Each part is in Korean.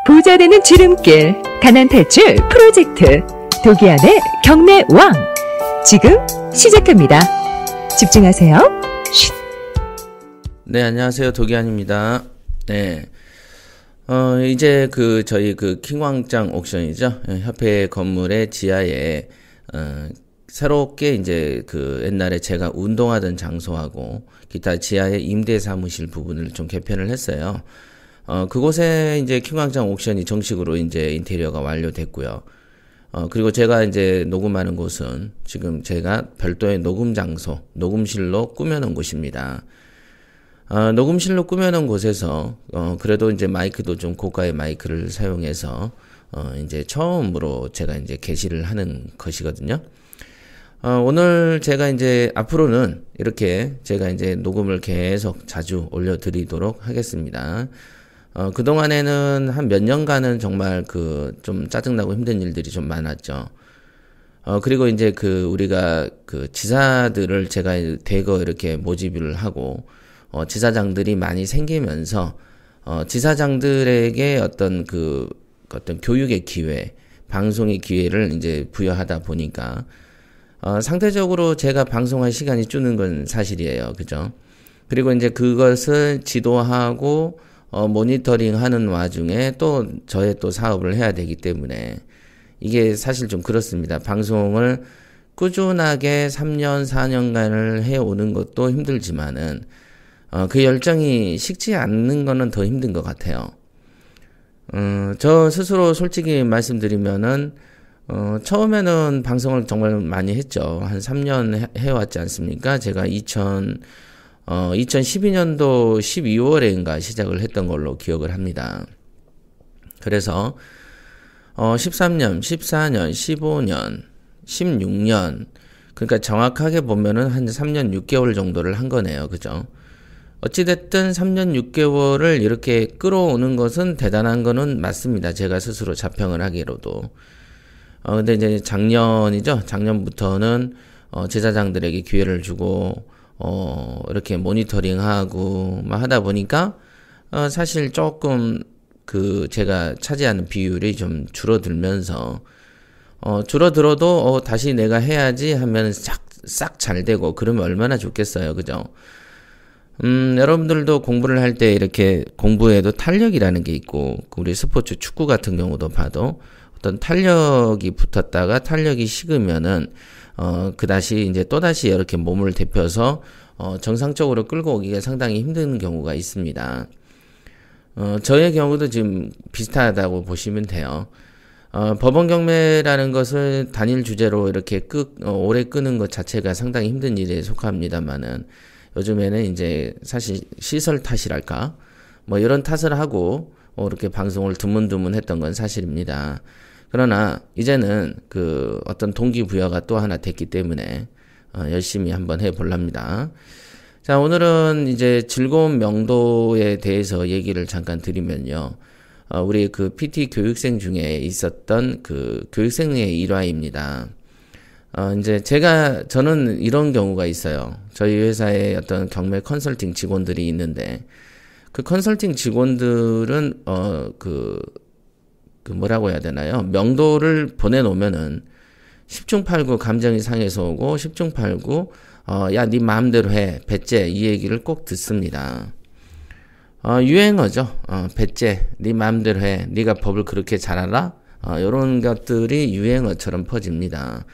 부자 되는 지름길, 가난 탈출 프로젝트, 도기안의 경매 왕. 지금 시작합니다. 집중하세요. 쉿. 네, 안녕하세요. 도기안입니다. 네. 이제 저희 킹왕짱 옥션이죠. 협회 건물의 지하에, 새롭게 이제 옛날에 제가 운동하던 장소하고 기타 지하의 임대 사무실 부분을 좀 개편을 했어요. 그곳에 이제 킹왕짱 옥션이 정식으로 이제 인테리어가 완료됐고요. 그리고 제가 이제 녹음하는 곳은 지금 제가 별도의 녹음 장소, 녹음실로 꾸며놓은 곳입니다. 녹음실로 꾸며놓은 곳에서, 그래도 이제 마이크도 좀 고가의 마이크를 사용해서, 이제 처음으로 제가 이제 게시를 하는 것이거든요. 오늘 제가 이제 앞으로는 이렇게 제가 이제 녹음을 계속 자주 올려드리도록 하겠습니다. 그동안에는 한 몇 년간은 정말 좀 짜증나고 힘든 일들이 좀 많았죠. 그리고 이제 우리가 지사들을 제가 대거 이렇게 모집을 하고, 지사장들이 많이 생기면서, 지사장들에게 어떤 교육의 기회, 방송의 기회를 이제 부여하다 보니까, 상대적으로 제가 방송할 시간이 줄는 건 사실이에요. 그죠? 그리고 이제 그것을 지도하고, 모니터링 하는 와중에 또 저의 또 사업을 해야 되기 때문에 이게 사실 좀 그렇습니다. 방송을 꾸준하게 3년, 4년간을 해오는 것도 힘들지만은, 그 열정이 식지 않는 거는 더 힘든 것 같아요. 저 스스로 솔직히 말씀드리면은, 처음에는 방송을 정말 많이 했죠. 한 3년 해왔지 않습니까? 제가 2012년도 12월에인가 시작을 했던 걸로 기억을 합니다. 그래서 13년, 14년, 15년, 16년, 그러니까 정확하게 보면은 한 3년 6개월 정도를 한 거네요. 그죠? 어찌됐든 3년 6개월을 이렇게 끌어오는 것은 대단한 거는 맞습니다. 제가 스스로 자평을 하기로도. 근데 이제 작년부터는 제자장들에게 기회를 주고 이렇게 모니터링하고 막 하다 보니까 사실 조금 제가 차지하는 비율이 좀 줄어들면서 줄어들어도 다시 내가 해야지 하면 싹 잘 되고 그러면 얼마나 좋겠어요. 그죠? 여러분들도 공부를 할 때 이렇게 공부에도 탄력이라는 게 있고, 우리 스포츠 축구 같은 경우도 봐도 어떤 탄력이 붙었다가 탄력이 식으면은 그다시 이제 또다시 이렇게 몸을 데펴서 정상적으로 끌고 오기가 상당히 힘든 경우가 있습니다. 저의 경우도 지금 비슷하다고 보시면 돼요. 법원 경매라는 것을 단일 주제로 이렇게 오래 끄는 것 자체가 상당히 힘든 일에 속합니다만은, 요즘에는 이제 사실 시설 탓이랄까? 뭐 이런 탓을 하고 이렇게 방송을 드문드문 했던 건 사실입니다. 그러나 이제는 어떤 동기부여가 또 하나 됐기 때문에 열심히 한번 해볼랍니다. 자, 오늘은 이제 즐거운 명도에 대해서 얘기를 잠깐 드리면요. 우리 PT 교육생 중에 있었던 교육생의 일화입니다. 이제 저는 이런 경우가 있어요. 저희 회사에 어떤 경매 컨설팅 직원들이 있는데, 그 컨설팅 직원들은, 뭐라고 해야 되나요? 명도를 보내놓으면은, 10중 8구 감정이 상해서 오고, 10중 8구, 야, 네 마음대로 해. 배째. 이 얘기를 꼭 듣습니다. 유행어죠. 배째. 네 마음대로 해. 네가 법을 그렇게 잘 알아? 요런 것들이 유행어처럼 퍼집니다.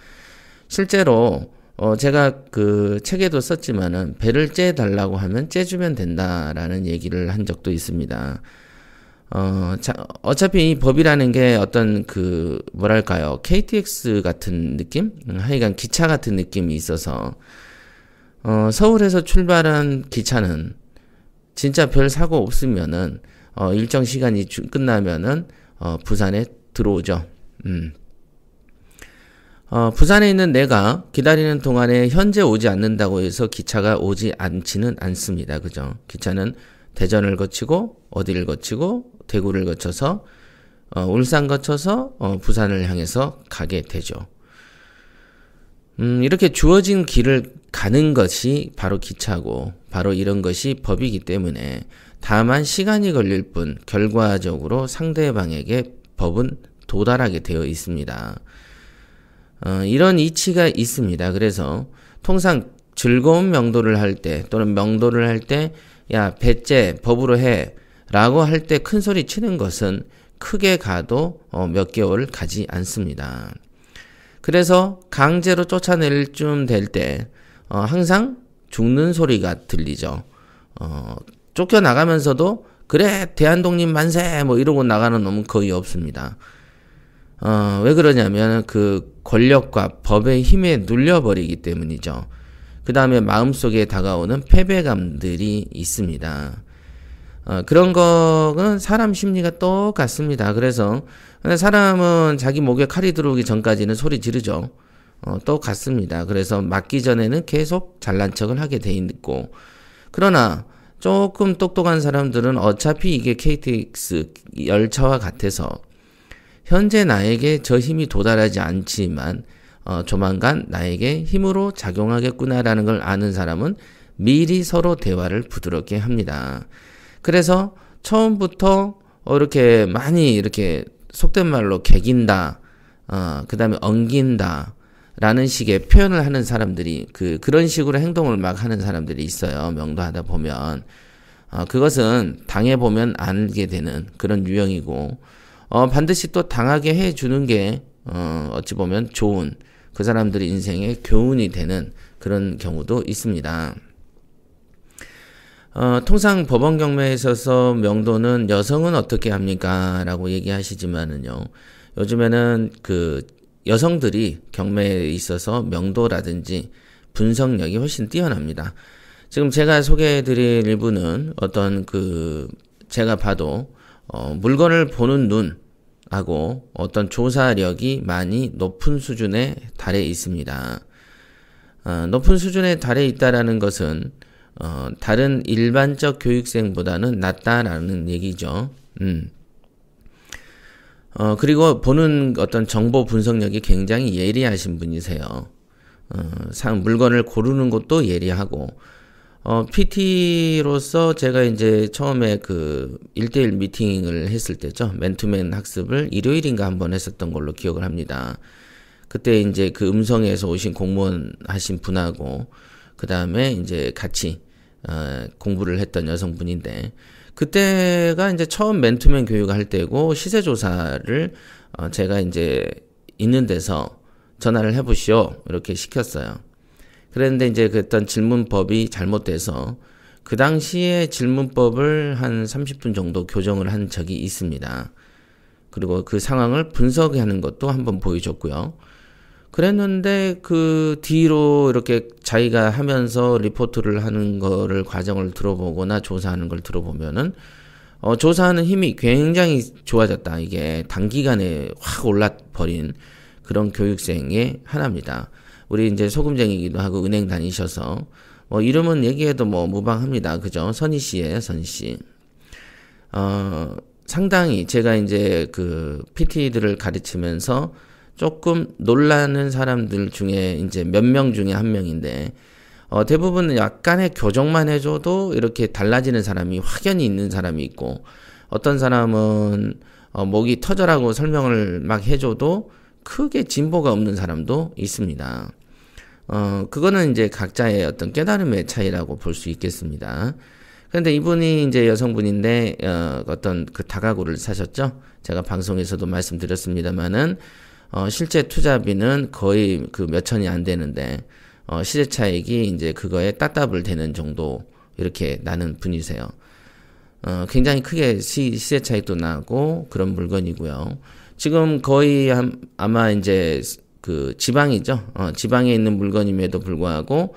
실제로, 제가 책에도 썼지만은, 배를 째달라고 하면 째주면 된다라는 얘기를 한 적도 있습니다. 어차피 이 법이라는 게 어떤 뭐랄까요, KTX 같은 느낌? 하여간 기차 같은 느낌이 있어서, 서울에서 출발한 기차는 진짜 별 사고 없으면은, 일정 시간이 끝나면은, 부산에 들어오죠. 부산에 있는 내가 기다리는 동안에 현재 오지 않는다고 해서 기차가 오지 않지는 않습니다. 그죠? 기차는 대전을 거치고, 어디를 거치고, 대구를 거쳐서, 울산 거쳐서, 부산을 향해서 가게 되죠. 이렇게 주어진 길을 가는 것이 바로 기차고, 바로 이런 것이 법이기 때문에, 다만 시간이 걸릴 뿐 결과적으로 상대방에게 법은 도달하게 되어 있습니다. 이런 이치가 있습니다. 그래서 통상 즐거운 명도를 할 때 또는 명도를 할 때 야, 배째 법으로 해 라고 할 때 큰 소리 치는 것은 크게 가도 몇 개월 가지 않습니다. 그래서 강제로 쫓아낼 쯤 될 때 항상 죽는 소리가 들리죠. 쫓겨나가면서도 그래 대한독립 만세 뭐 이러고 나가는 놈은 거의 없습니다. 왜 그러냐면 그 권력과 법의 힘에 눌려버리기 때문이죠. 그 다음에 마음속에 다가오는 패배감들이 있습니다. 그런 거는 사람 심리가 똑같습니다. 그래서 사람은 자기 목에 칼이 들어오기 전까지는 소리 지르죠. 똑같습니다. 그래서 맞기 전에는 계속 잘난 척을 하게 돼 있고, 그러나 조금 똑똑한 사람들은 어차피 이게 KTX 열차와 같아서 현재 나에게 저 힘이 도달하지 않지만 조만간 나에게 힘으로 작용하겠구나라는 걸 아는 사람은 미리 서로 대화를 부드럽게 합니다. 그래서 처음부터 이렇게 많이 이렇게 속된 말로 개긴다, 그 다음에 엉긴다 라는 식의 표현을 하는 사람들이 그런 식으로 행동을 막 하는 사람들이 있어요. 명도하다 보면. 그것은 당해보면 알게 되는 그런 유형이고, 반드시 또 당하게 해주는 게, 어찌 보면 좋은 그 사람들의 인생의 교훈이 되는 그런 경우도 있습니다. 통상 법원 경매에 있어서 명도는 여성은 어떻게 합니까? 라고 얘기하시지만은요. 요즘에는 여성들이 경매에 있어서 명도라든지 분석력이 훨씬 뛰어납니다. 지금 제가 소개해드릴 일부는 제가 봐도, 물건을 보는 눈하고 어떤 조사력이 많이 높은 수준에 달해 있습니다. 높은 수준에 달해 있다라는 것은, 다른 일반적 교육생보다는 낫다라는 얘기죠. 그리고 보는 어떤 정보 분석력이 굉장히 예리하신 분이세요. 물건을 고르는 것도 예리하고, PT로서 제가 이제 처음에 1대1 미팅을 했을 때죠. 맨투맨 학습을 일요일인가 한번 했었던 걸로 기억을 합니다. 그때 이제 음성에서 오신 공무원 하신 분하고, 그 다음에 이제 같이, 공부를 했던 여성분인데, 그때가 이제 처음 맨투맨 교육을 할 때고, 시세조사를, 제가 이제 있는 데서 전화를 해보시오. 이렇게 시켰어요. 그랬는데 이제 그랬던 질문법이 잘못돼서, 그 당시에 질문법을 한 30분 정도 교정을 한 적이 있습니다. 그리고 그 상황을 분석하는 것도 한번 보여줬고요. 그랬는데 그 뒤로 이렇게 자기가 하면서 리포트를 하는 거를 과정을 들어보거나 조사하는 걸 들어보면은 조사하는 힘이 굉장히 좋아졌다. 이게 단기간에 확 올라버린 그런 교육생의 하나입니다. 우리 이제 소금쟁이기도 하고 은행 다니셔서 이름은 얘기해도 무방합니다. 그죠? 선희 씨예요, 선희 씨. 상당히 제가 이제 PT들을 가르치면서 조금 놀라는 사람들 중에 이제 몇 명 중에 한 명인데, 대부분 약간의 교정만 해줘도 이렇게 달라지는 사람이 확연히 있는 사람이 있고, 어떤 사람은 목이 터져라고 설명을 막 해줘도 크게 진보가 없는 사람도 있습니다. 그거는 이제 각자의 어떤 깨달음의 차이라고 볼 수 있겠습니다. 그런데 이분이 이제 여성분인데, 어떤 다가구를 사셨죠? 제가 방송에서도 말씀드렸습니다만은, 실제 투자비는 거의 몇 천이 안 되는데, 시세 차익이 이제 그거에 따따블 되는 정도, 이렇게 나는 분이세요. 굉장히 크게 시세 차익도 나고, 그런 물건이고요. 지금 거의 아마 이제 지방이죠. 지방에 있는 물건임에도 불구하고,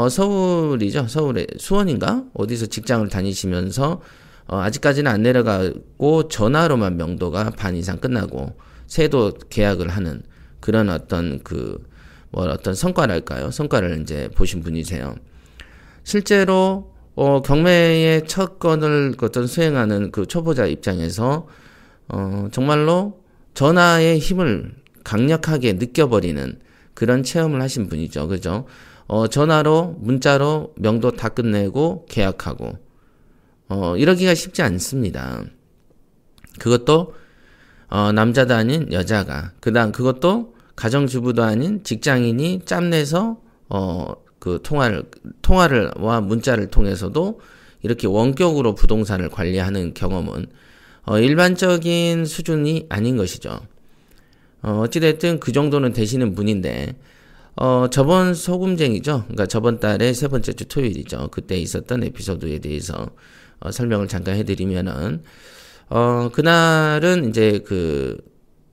서울이죠. 서울에, 수원인가? 어디서 직장을 다니시면서, 아직까지는 안 내려가고, 전화로만 명도가 반 이상 끝나고, 세도 계약을 하는 그런 어떤 어떤 성과랄까요? 성과를 이제 보신 분이세요. 실제로, 경매의 첫 건을 어떤 수행하는 초보자 입장에서, 정말로 전화의 힘을 강력하게 느껴버리는 그런 체험을 하신 분이죠. 그죠? 전화로, 문자로 명도 다 끝내고 계약하고, 이러기가 쉽지 않습니다. 그것도 남자도 아닌 여자가, 그것도 가정주부도 아닌 직장인이 짬내서 그 통화와 문자를 통해서도 이렇게 원격으로 부동산을 관리하는 경험은 일반적인 수준이 아닌 것이죠. 어찌됐든 그 정도는 되시는 분인데, 저번 소금쟁이죠. 그러니까 저번 달에 세 번째 주 토요일이죠. 그때 있었던 에피소드에 대해서 설명을 잠깐 해드리면은, 그날은 이제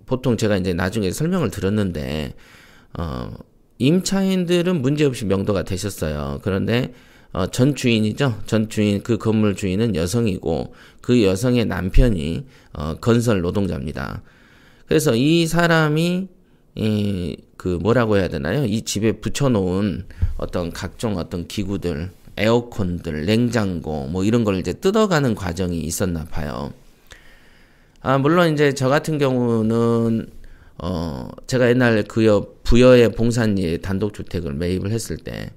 보통 제가 이제 나중에 설명을 들었는데, 임차인들은 문제없이 명도가 되셨어요. 그런데, 전 주인이죠. 전 주인, 그 건물 주인은 여성이고, 그 여성의 남편이, 건설 노동자입니다. 그래서 이 사람이, 뭐라고 해야 되나요? 이 집에 붙여놓은 각종 기구들, 에어컨들, 냉장고, 뭐 이런 걸 이제 뜯어가는 과정이 있었나 봐요. 물론 이제 저 같은 경우는, 제가 옛날 부여의 봉산리 단독주택을 매입을 했을 때,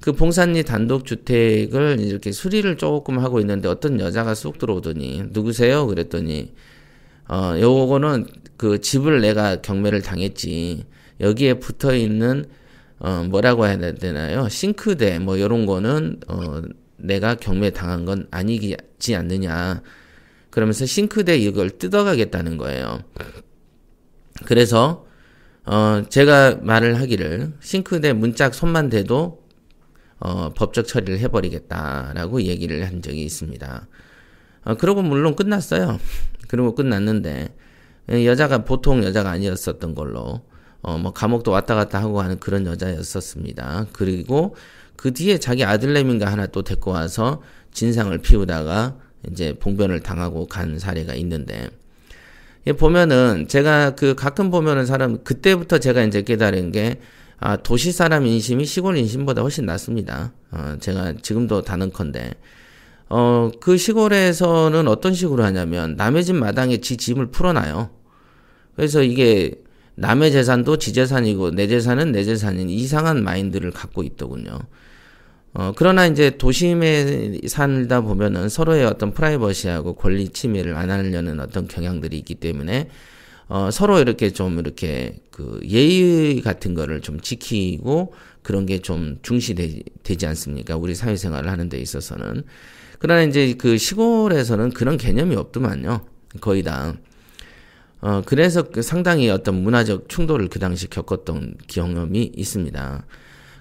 그 봉산리 단독주택을 이렇게 수리를 조금 하고 있는데 어떤 여자가 쑥 들어오더니, 누구세요? 그랬더니, 요거는 그 집을 내가 경매를 당했지. 여기에 붙어 있는, 뭐라고 해야 되나요? 싱크대, 뭐, 요런 거는, 내가 경매 당한 건 아니지 않느냐. 그러면서 싱크대 이걸 뜯어가겠다는 거예요. 그래서, 제가 말을 하기를, 싱크대 문짝 손만 대도, 법적 처리를 해버리겠다라고 얘기를 한 적이 있습니다. 그러고 물론 끝났어요. 그러고 끝났는데, 보통 여자가 아니었었던 걸로, 뭐, 감옥도 왔다 갔다 하고 하는 그런 여자였었습니다. 그리고 그 뒤에 자기 아들내미인가 하나 또 데리고 와서 진상을 피우다가 이제 봉변을 당하고 간 사례가 있는데, 보면은, 제가 가끔 보면은 그때부터 제가 이제 깨달은 게, 도시 사람 인심이 시골 인심보다 훨씬 낫습니다. 제가 지금도 다는컨대, 그 시골에서는 어떤 식으로 하냐면, 남의 집 마당에 지 집을 풀어놔요. 그래서 이게, 남의 재산도 지 재산이고, 내 재산은 내 재산인 이상한 마인드를 갖고 있더군요. 그러나 이제 도심에 살다 보면은 서로의 어떤 프라이버시하고 권리 침해를 안 하려는 어떤 경향들이 있기 때문에, 서로 이렇게 예의 같은 거를 좀 지키고 그런 게 좀 중시되지 않습니까? 우리 사회생활을 하는 데 있어서는. 그러나 이제 그 시골에서는 그런 개념이 없더만요. 거의 다. 그래서 상당히 어떤 문화적 충돌을 그 당시 겪었던 경험이 있습니다.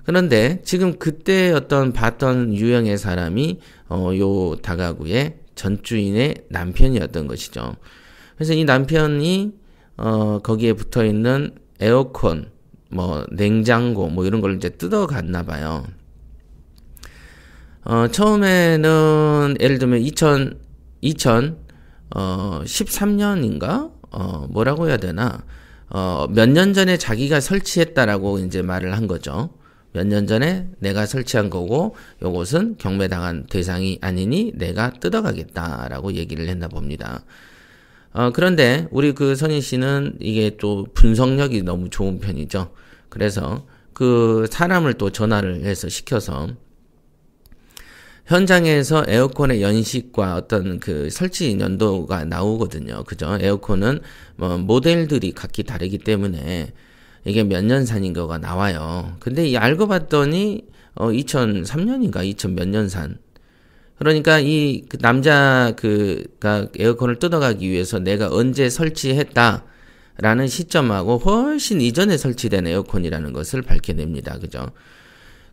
그런데 지금 그때 봤던 유형의 사람이, 요 다가구의 전주인의 남편이었던 것이죠. 그래서 이 남편이, 거기에 붙어 있는 에어컨, 뭐, 냉장고, 뭐, 이런 걸 이제 뜯어갔나 봐요. 처음에는, 예를 들면 2013년인가? 뭐라고 해야 되나? 몇 년 전에 자기가 설치했다라고 이제 말을 한 거죠. 몇 년 전에 내가 설치한 거고, 요것은 경매당한 대상이 아니니 내가 뜯어가겠다라고 얘기를 했나 봅니다. 그런데 우리 선희 씨는 이게 또 분석력이 너무 좋은 편이죠. 그래서 그 사람을 또 전화를 해서 시켜서 현장에서 에어컨의 연식과 어떤 설치 연도가 나오거든요. 그죠? 에어컨은 뭐 모델들이 각기 다르기 때문에 이게 몇 년산인 거가 나와요. 근데 알고 봤더니 2003년인가 2000 몇 년산. 그러니까 그 남자가 에어컨을 뜯어가기 위해서 내가 언제 설치했다라는 시점하고 훨씬 이전에 설치된 에어컨이라는 것을 밝혀냅니다. 그죠?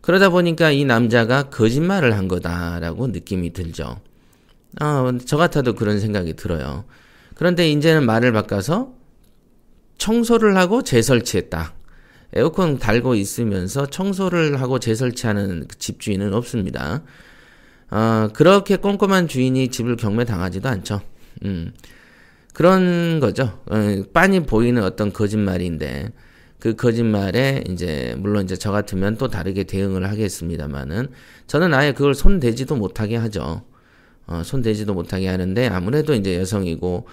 그러다 보니까 이 남자가 거짓말을 한 거다라고 느낌이 들죠. 저 같아도 그런 생각이 들어요. 그런데 이제는 말을 바꿔서 청소를 하고 재설치했다. 에어컨 달고 있으면서 청소를 하고 재설치하는 집주인은 없습니다. 그렇게 꼼꼼한 주인이 집을 경매 당하지도 않죠. 그런 거죠. 빤히 보이는 어떤 거짓말인데, 그 거짓말에 물론 저 같으면 또 다르게 대응을 하겠습니다만은, 저는 아예 그걸 손대지도 못하게 하죠. 손대지도 못하게 하는데, 아무래도 여성이고,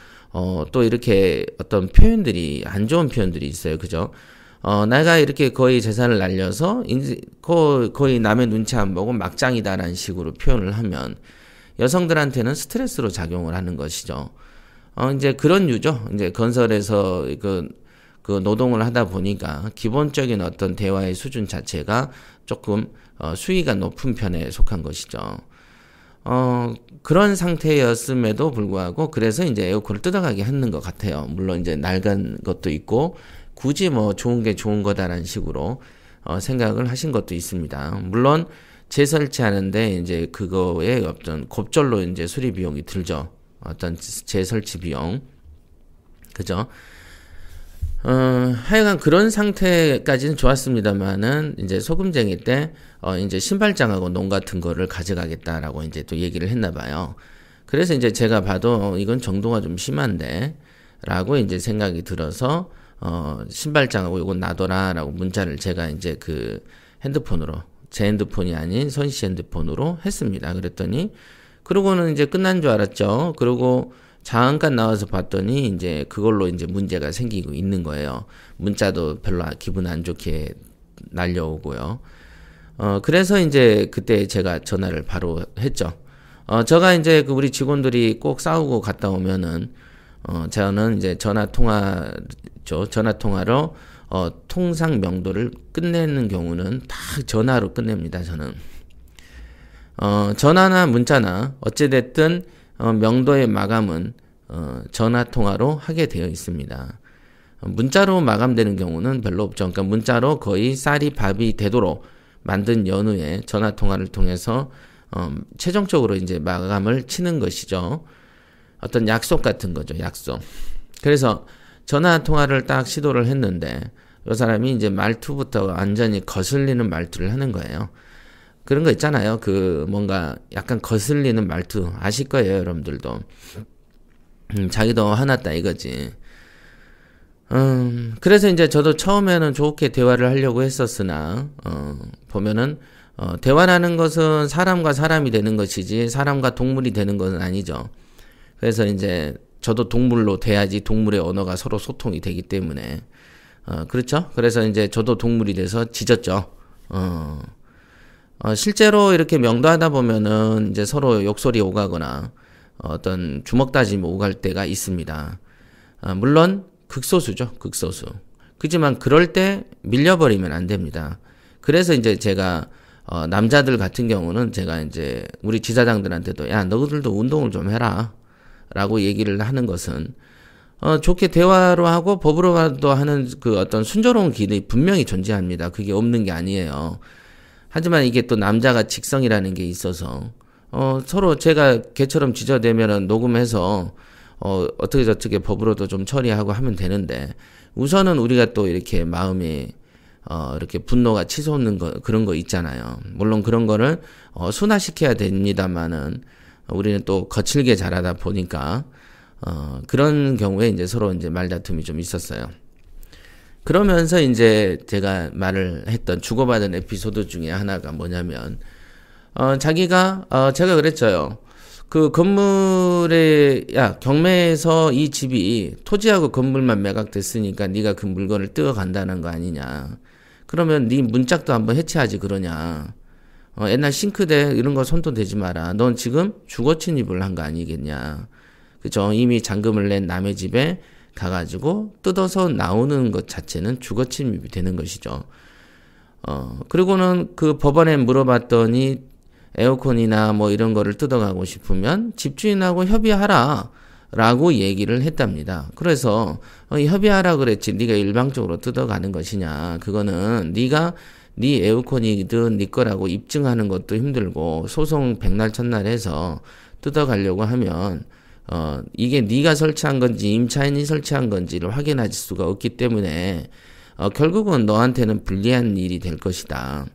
또 이렇게 어떤 표현들이, 안 좋은 표현들이 있어요. 그죠? 내가 이렇게 거의 재산을 날려서, 거의 남의 눈치 안 보고 막장이다라는 식으로 표현을 하면, 여성들한테는 스트레스로 작용을 하는 것이죠. 이제 그런 류죠. 이제 건설에서 그 노동을 하다 보니까 기본적인 어떤 대화의 수준 자체가 조금 수위가 높은 편에 속한 것이죠. 그런 상태였음에도 불구하고 그래서 이제 에어컨을 뜯어가게 하는 것 같아요. 물론 이제 낡은 것도 있고 굳이 뭐 좋은 게 좋은 거다라는 식으로 생각을 하신 것도 있습니다. 물론 재설치하는데 이제 그거에 어떤 곱절로 이제 수리 비용이 들죠. 어떤 재설치 비용. 그죠? 하여간 그런 상태까지는 좋았습니다만은, 이제 소금쟁이 때, 이제 신발장하고 농 같은 거를 가져가겠다라고 이제 또 얘기를 했나 봐요. 그래서 이제 제가 봐도, 이건 정도가 좀 심한데, 라고 이제 생각이 들어서, 신발장하고 이건 놔둬라라고 문자를 제가 이제 그 핸드폰으로, 제 핸드폰이 아닌 선씨 핸드폰으로 했습니다. 그랬더니, 그러고는 이제 끝난 줄 알았죠. 그리고, 잠깐 나와서 봤더니 이제 그걸로 이제 문제가 생기고 있는 거예요. 문자도 별로 기분 안 좋게 날려오고요. 그래서 이제 그때 제가 전화를 바로 했죠. 제가 이제 그 우리 직원들이 꼭 싸우고 갔다 오면은, 저는 이제 전화통화로, 통상 명도를 끝내는 경우는 다 전화로 끝냅니다, 저는. 전화나 문자나 어찌됐든 명도의 마감은 전화통화로 하게 되어 있습니다. 문자로 마감되는 경우는 별로 없죠. 그러니까 문자로 거의 쌀이 밥이 되도록 만든 연후에 전화통화를 통해서 최종적으로 이제 마감을 치는 것이죠. 어떤 약속 같은 거죠. 약속. 그래서 전화통화를 딱 시도를 했는데 이 사람이 이제 말투부터 완전히 거슬리는 말투를 하는 거예요. 그런 거 있잖아요. 그 뭔가 약간 거슬리는 말투 아실 거예요, 여러분들도. 자기도 화났다 이거지. 그래서 이제 저도 처음에는 좋게 대화를 하려고 했었으나 보면은 대화라는 것은 사람과 사람이 되는 것이지 사람과 동물이 되는 것은 아니죠. 그래서 이제 저도 동물로 돼야지 동물의 언어가 서로 소통이 되기 때문에 그렇죠? 그래서 이제 저도 동물이 돼서 짖었죠. 실제로 이렇게 명도하다 보면은 이제 서로 욕설이 오가거나 어떤 주먹 다짐이 오갈 때가 있습니다. 물론 극소수죠, 극소수. 그렇지만 그럴 때 밀려버리면 안 됩니다. 그래서 이제 제가 남자들 같은 경우는 제가 이제 우리 지사장들한테도 야, 너희들도 운동을 좀 해라 라고 얘기를 하는 것은 좋게 대화로 하고 법으로도 하는 그 어떤 순조로운 길이 분명히 존재합니다. 그게 없는 게 아니에요. 하지만 이게 또 남자가 직성이라는 게 있어서, 서로 제가 걔처럼 지저대면은 녹음해서, 어떻게 저떻게 법으로도 좀 처리하고 하면 되는데, 우선은 우리가 또 이렇게 마음이, 이렇게 분노가 치솟는 그런 거 있잖아요. 물론 그런 거를, 순화시켜야 됩니다만은, 우리는 또 거칠게 자라다 보니까, 그런 경우에 이제 서로 이제 말다툼이 좀 있었어요. 그러면서 이제 제가 말을 했던 주고받은 에피소드 중에 하나가 뭐냐면, 자기가, 제가 그랬죠. 그 건물에, 야, 경매에서 이 집이 토지하고 건물만 매각됐으니까 네가 그 물건을 뜯어간다는 거 아니냐. 그러면 네 문짝도 한번 해체하지 그러냐. 옛날 싱크대 이런 거 손도 대지 마라. 넌 지금 주거 침입을 한 거 아니겠냐. 그죠? 이미 잔금을 낸 남의 집에 가가지고 뜯어서 나오는 것 자체는 주거 침입이 되는 것이죠. 그리고는 그 법원에 물어봤더니 에어컨이나 뭐 이런 거를 뜯어가고 싶으면 집주인하고 협의하라 라고 얘기를 했답니다. 그래서 협의하라 그랬지 네가 일방적으로 뜯어가는 것이냐. 그거는 네가 네 에어컨이든 네 거라고 입증하는 것도 힘들고 소송 백날 첫날 해서 뜯어가려고 하면 이게 네가 설치한 건지 임차인이 설치한 건지를 확인할 수가 없기 때문에 결국은 너한테는 불리한 일이 될 것이다.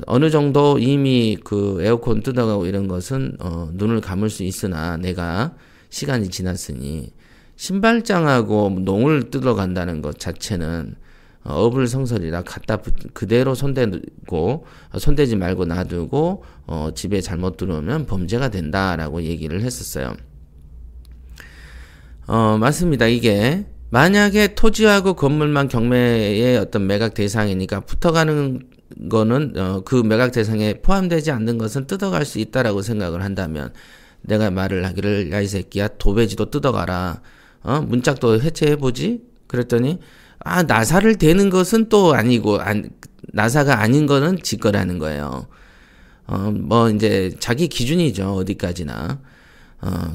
어느 정도 이미 그 에어컨 뜯어가고 이런 것은 눈을 감을 수 있으나 내가 시간이 지났으니 신발장하고 농을 뜯어간다는 것 자체는 어불성설이라 갖다 그대로 손대지 말고 놔두고 집에 잘못 들어오면 범죄가 된다라고 얘기를 했었어요. 맞습니다. 이게 만약에 토지하고 건물만 경매의 어떤 매각 대상이니까 붙어가는 거는 그 매각 대상에 포함되지 않는 것은 뜯어갈 수 있다라고 생각을 한다면 내가 말을 하기를 야 이 새끼야 도배지도 뜯어가라. 문짝도 해체해보지? 그랬더니 나사를 대는 것은 또 아니고 나사가 아닌 거는 지 거라는 거예요. 뭐 이제 자기 기준이죠. 어디까지나.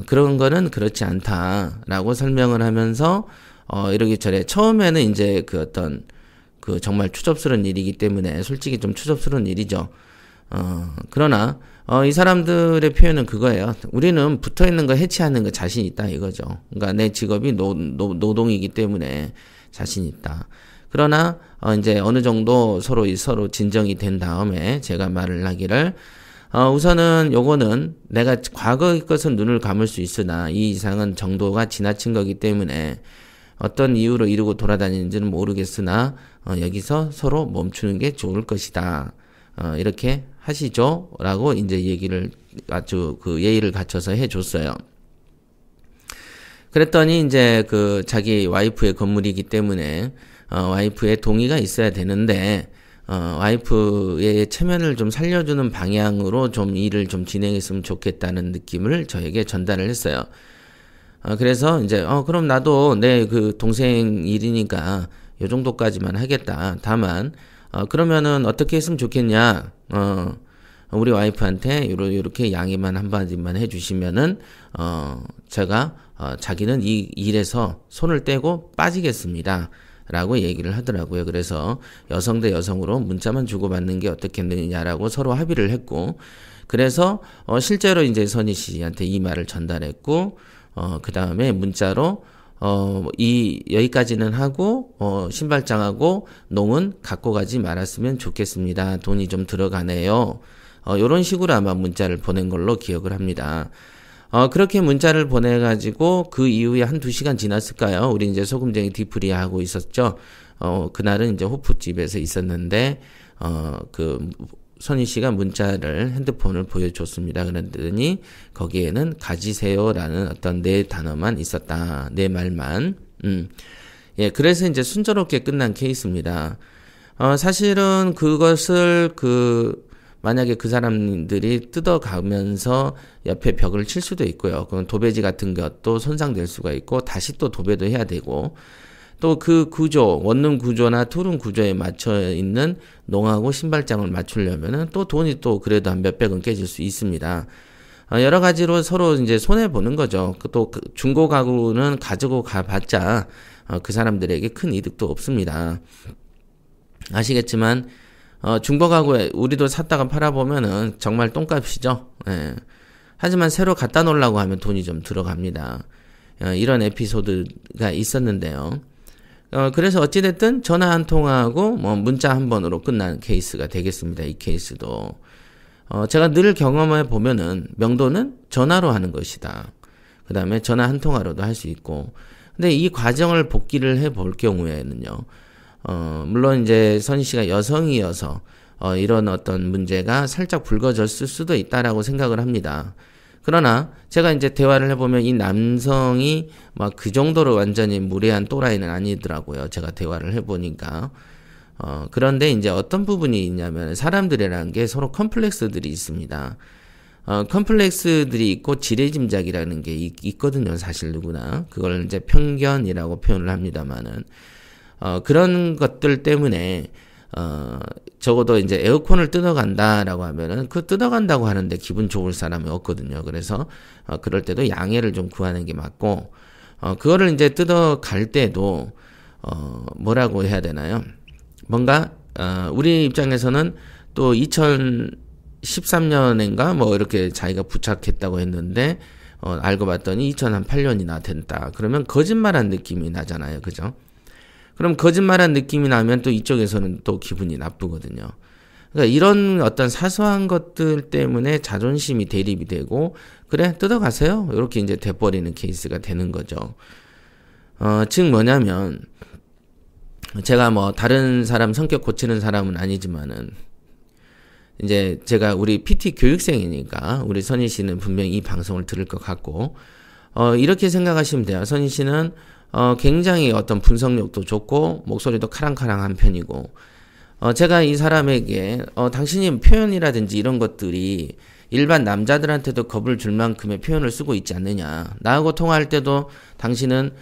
그런 거는 그렇지 않다라고 설명을 하면서 이러기저래 처음에는 이제 그 어떤 그 정말 추접스러운 일이기 때문에 솔직히 좀 추접스러운 일이죠. 그러나 이 사람들의 표현은 그거예요. 우리는 붙어 있는 거 해체하는 거 자신 있다 이거죠. 그러니까 내 직업이 노동이기 때문에 자신 있다. 그러나 이제 어느 정도 서로 진정이 된 다음에 제가 말을 하기를 우선은 요거는 내가 과거의 것은 눈을 감을 수 있으나 이 이상은 정도가 지나친 거기 때문에 어떤 이유로 이러고 돌아다니는지는 모르겠으나 여기서 서로 멈추는 게 좋을 것이다. 이렇게 하시죠. 라고 이제 얘기를 아주 그 예의를 갖춰서 해줬어요. 그랬더니 이제 그 자기 와이프의 건물이기 때문에 와이프의 동의가 있어야 되는데 와이프의 체면을 좀 살려주는 방향으로 좀 일을 좀 진행했으면 좋겠다는 느낌을 저에게 전달을 했어요. 그래서 이제 그럼 나도 내 그 동생 일이니까 요 정도까지만 하겠다. 다만 그러면은 어떻게 했으면 좋겠냐? 우리 와이프한테 요렇게 양해만 한마디만 해주시면은 제가 자기는 이 일에서 손을 떼고 빠지겠습니다. 라고 얘기를 하더라고요. 그래서 여성 대 여성으로 문자만 주고받는 게 어떻겠느냐라고 서로 합의를 했고, 그래서 실제로 이제 선희 씨한테 이 말을 전달했고, 그 다음에 문자로 여기까지는 하고 신발장하고 농은 갖고 가지 말았으면 좋겠습니다. 돈이 좀 들어가네요. 요런 식으로 아마 문자를 보낸 걸로 기억을 합니다. 그렇게 문자를 보내가지고 그 이후에 한두 시간 지났을까요? 우리 이제 소금쟁이 뒤풀이 하고 있었죠. 그날은 이제 호프집에서 있었는데, 선희 씨가 문자를 핸드폰을 보여줬습니다. 그랬더니 거기에는 가지세요라는 어떤 네 단어만 있었다. 네 말만. 예, 그래서 이제 순조롭게 끝난 케이스입니다. 사실은 그것을 만약에 그 사람들이 뜯어가면서 옆에 벽을 칠 수도 있고요. 그건 도배지 같은 것도 손상될 수가 있고 다시 또 도배도 해야 되고 또 그 구조, 원룸 구조나 투룸 구조에 맞춰 있는 농하고 신발장을 맞추려면은 또 돈이 또 그래도 한 몇백은 깨질 수 있습니다. 여러 가지로 서로 이제 손해보는 거죠. 또 중고 가구는 가지고 가봤자 그 사람들에게 큰 이득도 없습니다. 아시겠지만 중고 가구에 우리도 샀다가 팔아보면은 정말 똥값이죠. 예. 하지만 새로 갖다 놓으려고 하면 돈이 좀 들어갑니다. 이런 에피소드가 있었는데요. 그래서 어찌됐든 전화 한 통하고 문자 한 번으로 끝난 케이스가 되겠습니다. 이 케이스도. 제가 늘 경험해 보면은 명도는 전화로 하는 것이다. 그 다음에 전화 한 통화로도 할 수 있고. 근데 이 과정을 복기를 해 볼 경우에는요. 물론 이제 선희 씨가 여성이어서 이런 어떤 문제가 살짝 불거졌을 수도 있다라고 생각을 합니다. 그러나 제가 이제 대화를 해보면 이 남성이 막 그 정도로 완전히 무례한 또라이는 아니더라고요. 제가 대화를 해보니까. 그런데 이제 어떤 부분이 있냐면 사람들이라는 게 서로 컴플렉스들이 있습니다. 컴플렉스들이 있고 지레짐작이라는 게 있거든요. 사실 누구나. 그걸 이제 편견이라고 표현을 합니다만은. 그런 것들 때문에 적어도 이제 에어컨을 뜯어간다라고 하면은 그 뜯어간다고 하는데 기분 좋을 사람이 없거든요. 그래서 그럴 때도 양해를 좀 구하는 게 맞고 그거를 이제 뜯어갈 때도 뭐라고 해야 되나요? 뭔가 우리 입장에서는 또 2013년인가 뭐 이렇게 자기가 부착했다고 했는데 알고 봤더니 2008년이나 됐다. 그러면 거짓말한 느낌이 나잖아요. 그죠? 그럼 거짓말한 느낌이 나면 또 이쪽에서는 또 기분이 나쁘거든요. 그러니까 이런 어떤 사소한 것들 때문에 자존심이 대립이 되고 그래 뜯어가세요 이렇게 이제 돼버리는 케이스가 되는 거죠. 즉 뭐냐면 제가 뭐 다른 사람 성격 고치는 사람은 아니지만은 이제 제가 우리 PT 교육생이니까 우리 선희 씨는 분명히 이 방송을 들을 것 같고 이렇게 생각하시면 돼요. 선희 씨는 굉장히 어떤 분석력도 좋고 목소리도 카랑카랑한 편이고 제가 이 사람에게 당신이 표현이라든지 이런 것들이 일반 남자들한테도 겁을 줄 만큼의 표현을 쓰고 있지 않느냐. 나하고 통화할 때도 당신은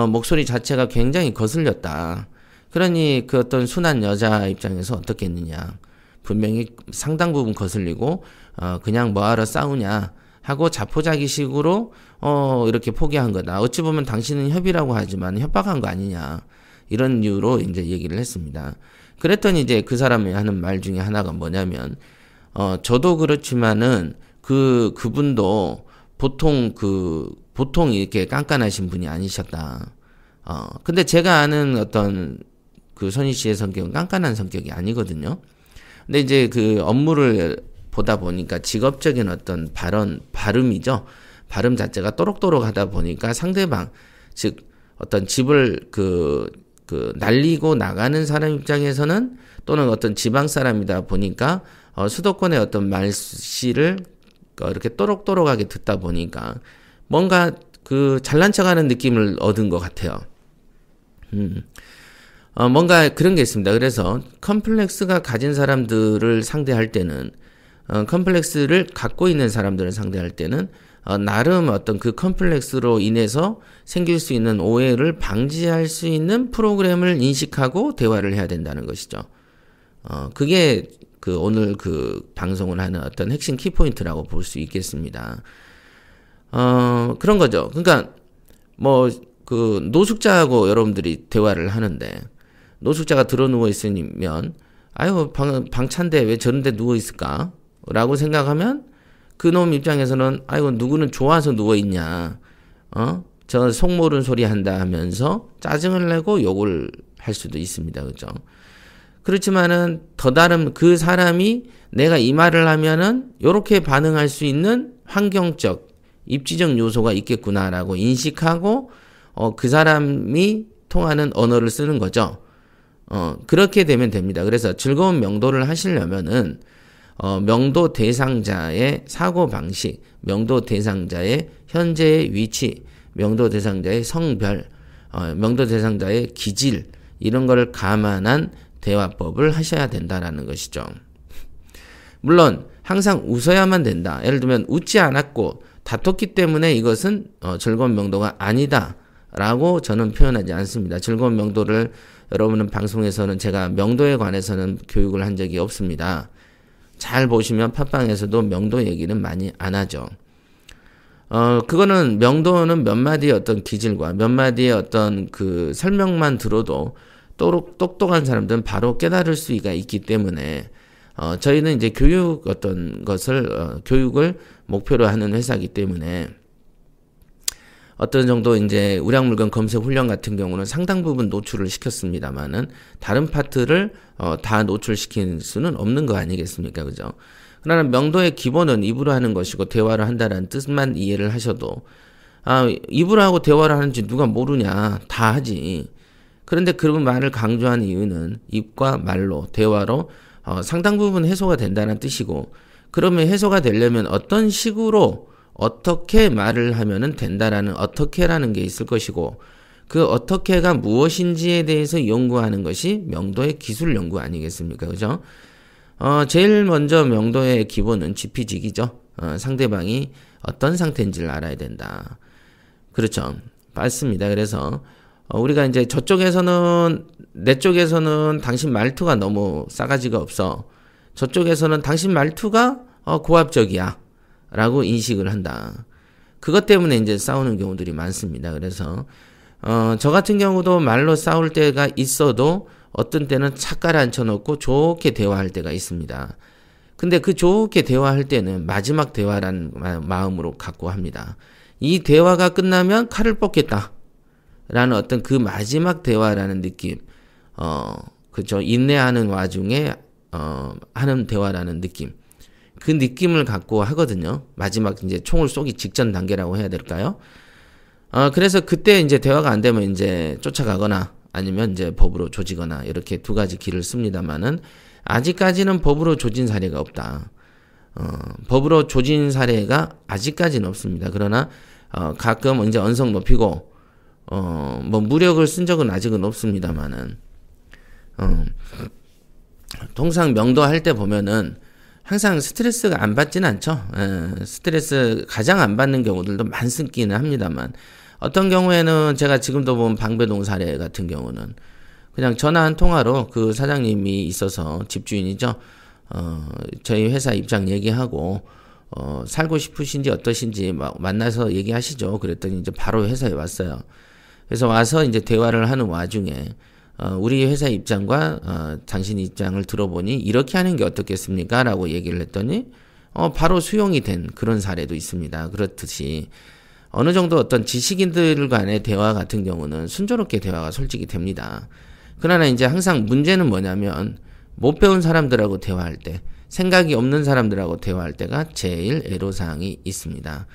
목소리 자체가 굉장히 거슬렸다. 그러니 그 어떤 순한 여자 입장에서 어떻겠느냐. 분명히 상당 부분 거슬리고 그냥 뭐하러 싸우냐 하고 자포자기식으로 이렇게 포기한 거다. 어찌 보면 당신은 협의라고 하지만 협박한 거 아니냐. 이런 이유로 이제 얘기를 했습니다. 그랬더니 이제 그 사람이 하는 말 중에 하나가 뭐냐면 저도 그렇지만은 그분도 보통 이렇게 깐깐하신 분이 아니셨다. 근데 제가 아는 어떤 그 선희 씨의 성격은 깐깐한 성격이 아니거든요. 근데 이제 그 업무를 보다 보니까 직업적인 어떤 발음이죠. 발음 자체가 또록또록 하다 보니까 상대방, 즉, 어떤 집을 날리고 나가는 사람 입장에서는 또는 어떤 지방 사람이다 보니까 수도권의 어떤 말씨를 이렇게 또록또록하게 듣다 보니까 뭔가 잘난 척하는 느낌을 얻은 것 같아요. 뭔가 그런 게 있습니다. 그래서 컴플렉스가 가진 사람들을 상대할 때는 컴플렉스를 갖고 있는 사람들을 상대할 때는 나름 어떤 그 컴플렉스로 인해서 생길 수 있는 오해를 방지할 수 있는 프로그램을 인식하고 대화를 해야 된다는 것이죠. 그게 오늘 방송을 하는 어떤 핵심 키포인트라고 볼 수 있겠습니다. 그런 거죠. 그러니까 노숙자하고 여러분들이 대화를 하는데 노숙자가 들어 누워 있으면 아유 방 찬데 왜 저런 데 누워 있을까? 라고 생각하면 그놈 입장에서는 아이고 누구는 좋아서 누워 있냐. 저 속모른 소리 한다 하면서 짜증을 내고 욕을 할 수도 있습니다. 그죠? 그렇지만은 더 다른 그 사람이 내가 이 말을 하면은 요렇게 반응할 수 있는 환경적, 입지적 요소가 있겠구나라고 인식하고 그 사람이 통하는 언어를 쓰는 거죠. 그렇게 되면 됩니다. 그래서 즐거운 명도를 하시려면은 명도 대상자의 사고방식, 명도 대상자의 현재의 위치, 명도 대상자의 성별, 명도 대상자의 기질, 이런 걸 감안한 대화법을 하셔야 된다라는 것이죠. 물론 항상 웃어야만 된다. 예를 들면 웃지 않았고 다퉜기 때문에 이것은 즐거운 명도가 아니다 라고 저는 표현하지 않습니다. 즐거운 명도를 여러분은 방송에서는 제가 명도에 관해서는 교육을 한 적이 없습니다. 잘 보시면 팟빵에서도 명도 얘기는 많이 안 하죠. 그거는 명도는 몇 마디의 어떤 기질과 몇 마디의 어떤 그 설명만 들어도 똑똑한 사람들은 바로 깨달을 수가 있기 때문에 저희는 이제 교육을 목표로 하는 회사이기 때문에 어떤 정도 이제 우량물건 검색 훈련 같은 경우는 상당 부분 노출을 시켰습니다만은 다른 파트를 다 노출시킬 수는 없는 거 아니겠습니까? 그죠? 그러나 명도의 기본은 입으로 하는 것이고 대화를 한다는 뜻만 이해를 하셔도 입으로 하고 대화를 하는지 누가 모르냐? 다 하지. 그런데 그런 말을 강조하는 이유는 입과 말로 대화로 상당 부분 해소가 된다는 뜻이고 그러면 해소가 되려면 어떤 식으로 어떻게 말을 하면은 된다라는 어떻게라는 게 있을 것이고 그 어떻게가 무엇인지에 대해서 연구하는 것이 명도의 기술 연구 아니겠습니까? 그죠? 제일 먼저 명도의 기본은 지피지기죠. 상대방이 어떤 상태인지를 알아야 된다. 그렇죠. 맞습니다. 그래서 우리가 이제 내 쪽에서는 당신 말투가 너무 싸가지가 없어. 저쪽에서는 당신 말투가 고압적이야. 라고 인식을 한다. 그것 때문에 이제 싸우는 경우들이 많습니다. 그래서 저 같은 경우도 말로 싸울 때가 있어도 어떤 때는 착 가라앉혀놓고 좋게 대화할 때가 있습니다. 근데 그 좋게 대화할 때는 마지막 대화라는 마음으로 갖고 합니다. 이 대화가 끝나면 칼을 뽑겠다. 라는 어떤 그 마지막 대화라는 느낌. 그죠. 인내하는 와중에 하는 대화라는 느낌. 그 느낌을 갖고 하거든요. 마지막 이제 총을 쏘기 직전 단계라고 해야 될까요? 그래서 그때 이제 대화가 안 되면 이제 쫓아가거나 아니면 이제 법으로 조지거나 이렇게 두 가지 길을 씁니다만은 아직까지는 법으로 조진 사례가 없다. 법으로 조진 사례가 아직까지는 없습니다. 그러나 가끔 이제 언성 높이고 무력을 쓴 적은 아직은 없습니다만은 통상 명도할 때 보면은 항상 스트레스가 안 받진 않죠. 스트레스 가장 안 받는 경우들도 많기는 합니다만 어떤 경우에는 제가 지금도 본 방배동 사례 같은 경우는 그냥 전화 한 통화로 그 사장님이 있어서 집주인이죠. 저희 회사 입장 얘기하고 살고 싶으신지 어떠신지 막 만나서 얘기하시죠. 그랬더니 이제 바로 회사에 왔어요. 그래서 와서 이제 대화를 하는 와중에 우리 회사 입장과 당신 입장을 들어보니 이렇게 하는 게 어떻겠습니까? 라고 얘기를 했더니 바로 수용이 된 그런 사례도 있습니다. 그렇듯이 어느 정도 어떤 지식인들 간의 대화 같은 경우는 순조롭게 대화가 솔직히 됩니다. 그러나 이제 항상 문제는 뭐냐면 못 배운 사람들하고 대화할 때, 생각이 없는 사람들하고 대화할 때가 제일 애로사항이 있습니다.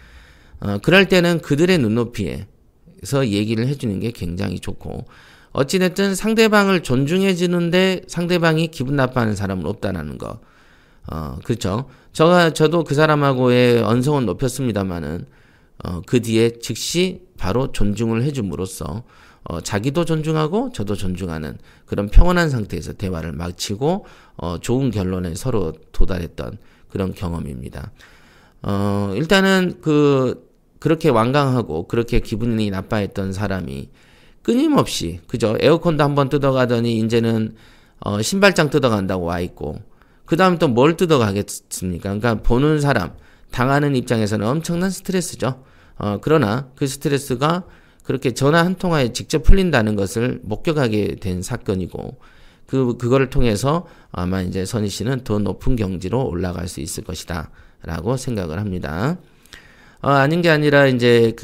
그럴 때는 그들의 눈높이에서 얘기를 해주는 게 굉장히 좋고, 어찌됐든 상대방을 존중해주는데 상대방이 기분 나빠하는 사람은 없다라는 거. 그렇죠. 저도 그 사람하고의 언성은 높였습니다만은, 그 뒤에 즉시 바로 존중을 해줌으로써, 자기도 존중하고 저도 존중하는 그런 평온한 상태에서 대화를 마치고, 좋은 결론에 서로 도달했던 그런 경험입니다. 일단은 그렇게 완강하고 그렇게 기분이 나빠했던 사람이 끊임없이, 그죠? 에어컨도 한번 뜯어가더니 이제는 신발장 뜯어간다고 와 있고, 그 다음 또 뭘 뜯어가겠습니까? 그러니까 보는 사람, 당하는 입장에서는 엄청난 스트레스죠. 그러나 그 스트레스가 그렇게 전화 한 통화에 직접 풀린다는 것을 목격하게 된 사건이고, 그거를 통해서 아마 이제 선희 씨는 더 높은 경지로 올라갈 수 있을 것이다 라고 생각을 합니다. 아닌 게 아니라 이제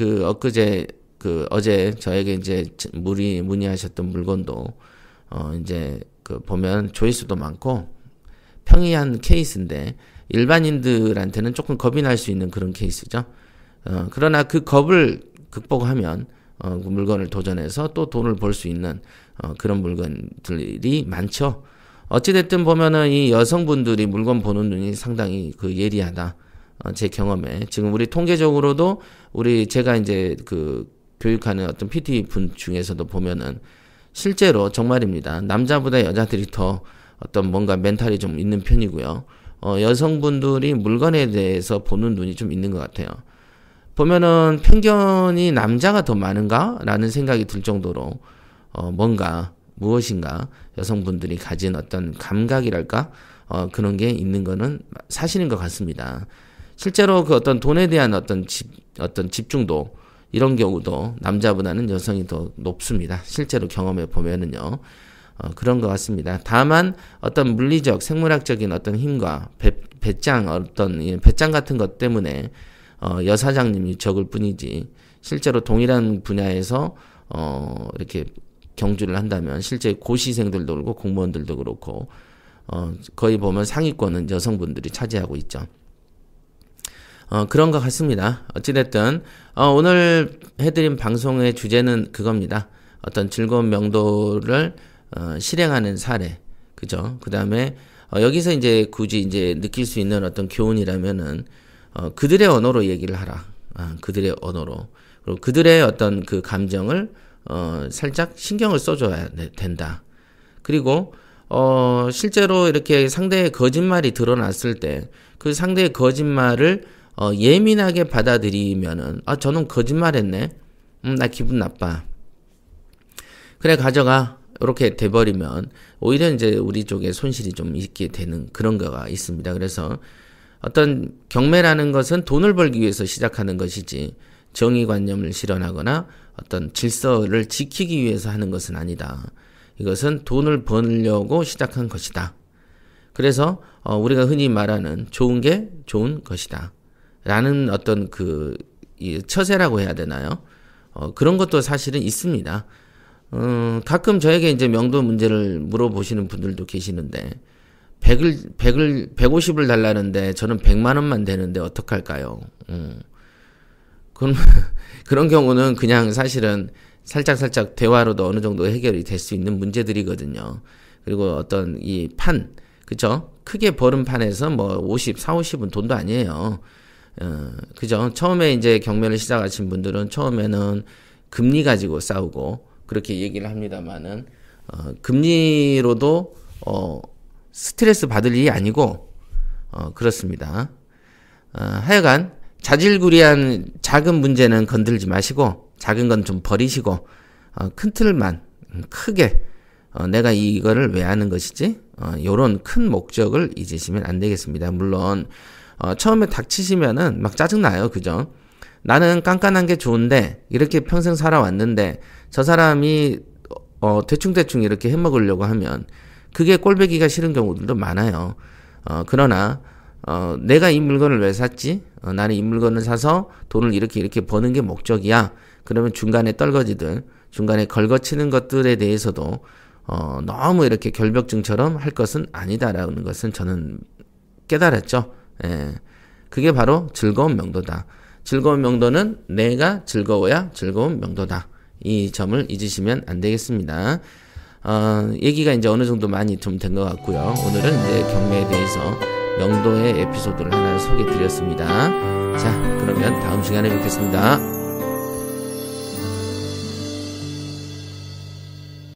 어제 저에게 이제 문의하셨던 물건도 이제 보면 조회수도 많고 평이한 케이스인데 일반인들한테는 조금 겁이 날 수 있는 그런 케이스죠. 그러나 그 겁을 극복하면 그 물건을 도전해서 또 돈을 벌 수 있는 그런 물건들이 많죠. 어찌됐든 보면은 이 여성분들이 물건 보는 눈이 상당히 예리하다. 제 경험에 지금 우리 통계적으로도 제가 이제 교육하는 어떤 PT 분 중에서도 보면은 실제로 정말입니다. 남자보다 여자들이 더 어떤 뭔가 멘탈이 좀 있는 편이고요. 여성분들이 물건에 대해서 보는 눈이 좀 있는 것 같아요. 보면은 편견이 남자가 더 많은가라는 생각이 들 정도로 무엇인가 여성분들이 가진 어떤 감각이랄까 그런 게 있는 거는 사실인 것 같습니다. 실제로 어떤 돈에 대한 어떤 집중도 이런 경우도 남자보다는 여성이 더 높습니다. 실제로 경험해 보면은요. 그런 것 같습니다. 다만 어떤 물리적, 생물학적인 어떤 힘과 배짱 같은 것 때문에 여사장님이 적을 뿐이지 실제로 동일한 분야에서 이렇게 경주를 한다면 실제 고시생들도 그렇고 공무원들도 그렇고 거의 보면 상위권은 여성분들이 차지하고 있죠. 그런 것 같습니다. 어찌됐든 오늘 해드린 방송의 주제는 그겁니다. 어떤 즐거운 명도를 실행하는 사례, 그죠? 그 다음에 여기서 이제 굳이 이제 느낄 수 있는 어떤 교훈이라면은 그들의 언어로 얘기를 하라. 그들의 언어로. 그리고 그들의 어떤 그 감정을 살짝 신경을 써줘야 된다. 그리고 실제로 이렇게 상대의 거짓말이 드러났을 때 그 상대의 거짓말을 예민하게 받아들이면은 저는 거짓말했네. 나 기분 나빠. 그래 가져가. 이렇게 돼버리면 오히려 이제 우리 쪽에 손실이 좀 있게 되는 그런 거가 있습니다. 그래서 어떤 경매라는 것은 돈을 벌기 위해서 시작하는 것이지 정의관념을 실현하거나 어떤 질서를 지키기 위해서 하는 것은 아니다. 이것은 돈을 벌려고 시작한 것이다. 그래서 우리가 흔히 말하는 좋은 게 좋은 것이다. 라는 어떤 이 처세라고 해야 되나요? 그런 것도 사실은 있습니다. 가끔 저에게 이제 명도 문제를 물어보시는 분들도 계시는데 150을 달라는데 저는 100만 원만 되는데 어떡할까요? 그런 경우는 그냥 사실은 살짝 대화로도 어느 정도 해결이 될 수 있는 문제들이거든요. 그리고 어떤 이 판, 그죠? 크게 벌은 판에서 40, 50은 돈도 아니에요. 그죠? 처음에 이제 경매를 시작하신 분들은 처음에는 금리 가지고 싸우고 그렇게 얘기를 합니다만은, 금리로도, 스트레스 받을 일이 아니고, 그렇습니다. 하여간, 자질구리한 작은 문제는 건들지 마시고, 작은 건 좀 버리시고, 큰 틀만, 크게, 내가 이거를 왜 하는 것이지? 요런 큰 목적을 잊으시면 안 되겠습니다. 물론, 처음에 닥치시면은 막 짜증나요. 그죠? 나는 깐깐한 게 좋은데, 이렇게 평생 살아왔는데, 저 사람이, 대충대충 이렇게 해먹으려고 하면, 그게 꼴보기가 싫은 경우들도 많아요. 그러나, 내가 이 물건을 왜 샀지? 나는 이 물건을 사서 돈을 이렇게 버는 게 목적이야. 그러면 중간에 떨거지들, 중간에 걸거치는 것들에 대해서도, 너무 이렇게 결벽증처럼 할 것은 아니다라는 것은 저는 깨달았죠. 예. 그게 바로 즐거운 명도다. 즐거운 명도는 내가 즐거워야 즐거운 명도다. 이 점을 잊으시면 안 되겠습니다. 얘기가 이제 어느 정도 많이 좀 된 것 같고요. 오늘은 이제 경매에 대해서 명도의 에피소드를 하나 소개해 드렸습니다. 자, 그러면 다음 시간에 뵙겠습니다.